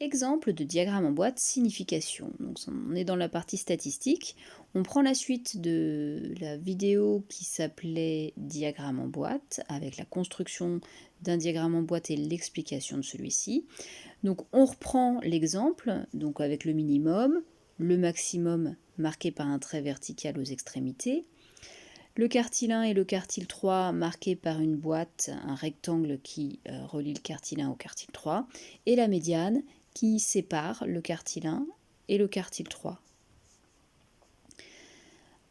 Exemple de diagramme en boîte, signification. Donc on est dans la partie statistique. On prend la suite de la vidéo qui s'appelait diagramme en boîte, avec la construction d'un diagramme en boîte et l'explication de celui-ci. Donc on reprend l'exemple, donc avec le minimum, le maximum marqué par un trait vertical aux extrémités, le quartile 1 et le quartile 3 marqués par une boîte, un rectangle qui relie le quartile 1 au quartile 3, et la médiane qui sépare le quartile 1 et le quartile 3.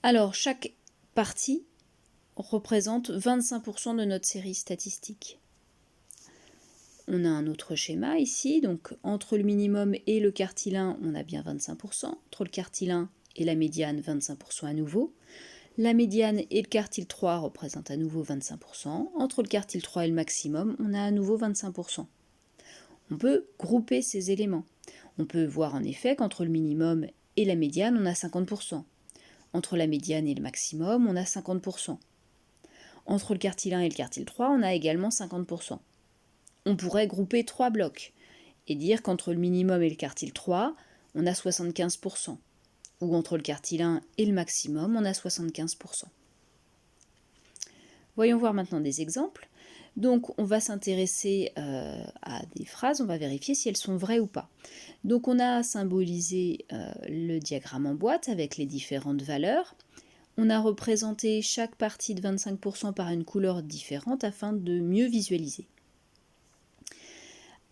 Alors, chaque partie représente 25% de notre série statistique. On a un autre schéma ici, donc entre le minimum et le quartile 1, on a bien 25%, entre le quartile 1 et la médiane, 25% à nouveau. La médiane et le quartile 3 représentent à nouveau 25%, entre le quartile 3 et le maximum, on a à nouveau 25%. On peut grouper ces éléments. On peut voir en effet qu'entre le minimum et la médiane, on a 50%. Entre la médiane et le maximum, on a 50%. Entre le quartile 1 et le quartile 3, on a également 50%. On pourrait grouper 3 blocs et dire qu'entre le minimum et le quartile 3, on a 75%. Ou entre le quartile 1 et le maximum, on a 75%. Voyons voir maintenant des exemples. Donc on va s'intéresser à des phrases, on va vérifier si elles sont vraies ou pas. Donc on a symbolisé le diagramme en boîte avec les différentes valeurs. On a représenté chaque partie de 25% par une couleur différente afin de mieux visualiser.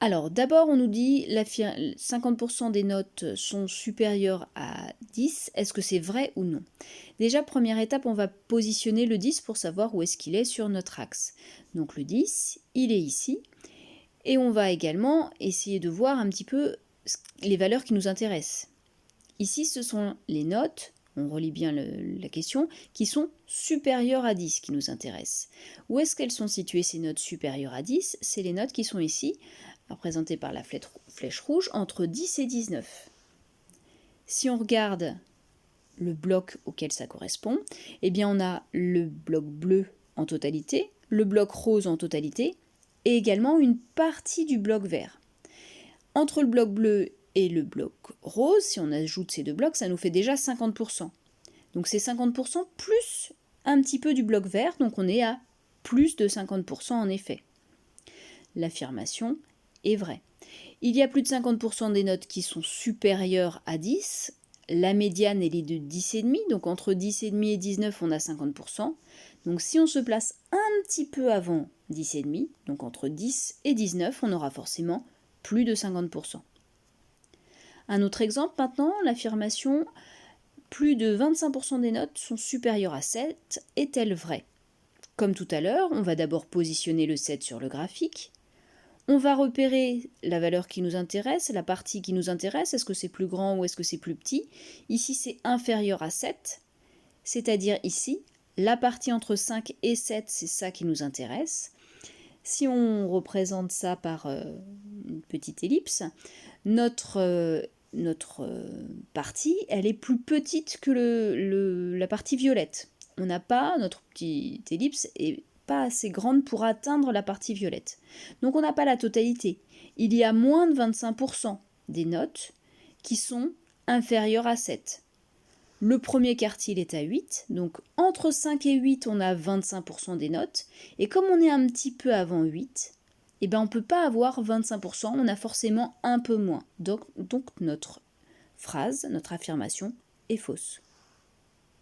Alors d'abord on nous dit que 50% des notes sont supérieures à 10. Est-ce que c'est vrai ou non? Déjà, première étape, on va positionner le 10 pour savoir où est-ce qu'il est sur notre axe. Donc le 10, il est ici. Et on va également essayer de voir un petit peu les valeurs qui nous intéressent. Ici, ce sont les notes, on relit bien la question, qui sont supérieures à 10 qui nous intéressent. Où est-ce qu'elles sont situées ces notes supérieures à 10? C'est les notes qui sont ici, représentées par la flèche rouge, entre 10 et 19. Si on regarde le bloc auquel ça correspond, eh bien on a le bloc bleu en totalité, le bloc rose en totalité, et également une partie du bloc vert. Entre le bloc bleu et le bloc rose, si on ajoute ces deux blocs, ça nous fait déjà 50%. Donc c'est 50% plus un petit peu du bloc vert, donc on est à plus de 50% en effet. L'affirmation est vraie. Il y a plus de 50% des notes qui sont supérieures à 10. La médiane, elle est de 10,5, donc entre 10,5 et 19, on a 50%. Donc si on se place un petit peu avant 10,5, donc entre 10 et 19, on aura forcément plus de 50%. Un autre exemple maintenant, l'affirmation « plus de 25% des notes sont supérieures à 7 » est-elle vraie? Comme tout à l'heure, on va d'abord positionner le 7 sur le graphique. On va repérer la valeur qui nous intéresse, la partie qui nous intéresse, est-ce que c'est plus grand ou est-ce que c'est plus petit? Ici, c'est inférieur à 7, c'est-à-dire ici, la partie entre 5 et 7, c'est ça qui nous intéresse. Si on représente ça par une petite ellipse, notre partie, elle est plus petite que la partie violette. On n'a pas, notre petite ellipse est pas assez grande pour atteindre la partie violette. Donc on n'a pas la totalité. Il y a moins de 25% des notes qui sont inférieures à 7. Le premier quartile est à 8, donc entre 5 et 8, on a 25% des notes. Et comme on est un petit peu avant 8, eh ben on ne peut pas avoir 25%, on a forcément un peu moins. Donc notre phrase, notre affirmation est fausse.